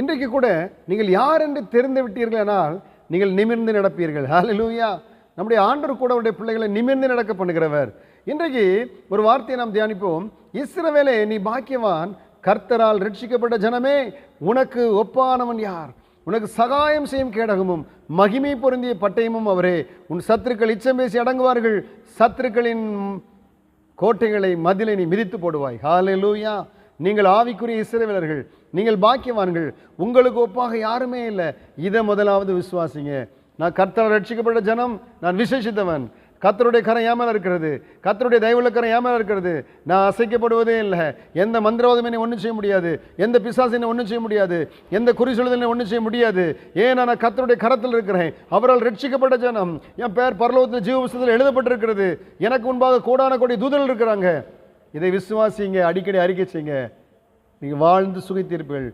இன்றைக்கு கூட நீங்கள் யார் என்று தெரிந்து விட்டீர்களானால் நீங்கள் நிமிர்ந்து நடப்பீர்கள். ஹல்லேலூயா. நம்முடைய ஆண்டவர் கூட அவருடைய பிள்ளைகளை நிமிர்ந்து நடக்க பண்ணுகிறவர். இன்றைக்கு ஒரு வார்த்தையை நாம் தியானிப்போம். இஸ்ரவேலே, நீ பாக்கியவான், கர்த்தரால் ரட்சிக்கப்பட்ட ஜனமே, உனக்கு ஒப்பானவன் யார்? உனக்கு சகாயம் செய்யும் கேடகமும் மகிமை பொருந்திய பட்டயமும் அவரே. உன் சத்துருக்கள் இச்சம் பேசி அடங்குவார்கள், சத்துருக்களின் கோட்டைகளை மதிலை நீ மிதித்து போடுவாய். ஹல்லேலூயா. நீங்கள் ஆவிக்குரிய இஸ்ரவேலர்கள், நீங்கள் பாக்கியவான்கள், உங்களுக்கு ஒப்பாக யாருமே இல்லை. இதை முதலாவது விசுவாசிங்க. நான் கர்த்தரால் ரட்சிக்கப்பட்ட ஜனம், நான் விசேஷித்தவன். கர்த்தருடைய கரம் ஏமால இருக்கிறது, கர்த்தருடைய தயவுள்ள கரம் ஏமால இருக்கிறது. நான் அசைக்கப்படுவதே இல்லை. எந்த மந்திரவாதம் என்னை ஒன்றும் செய்ய முடியாது, எந்த பிசாசு என்னை ஒன்றும் செய்ய முடியாது, எந்த குறிச்சொல்லுதல் என்னை ஒன்றும் செய்ய முடியாது. ஏன் நான் கர்த்தருடைய கரத்தில் இருக்கிறேன். அவரால் ரட்சிக்கப்பட்ட ஜனம். என் பேர் பரலோகத்தில் ஜீவ புஸ்தகத்தில் எழுதப்பட்டிருக்கிறது. எனக்கு முன்பாக கோடான கோடி தூதர்கள் இருக்கிறாங்க. இதை விசுவாசிங்க, அடிக்கடி அறிக்கை செய்யுங்க. நீங்கள் வாழ்ந்து சுகித்தீர்கள்.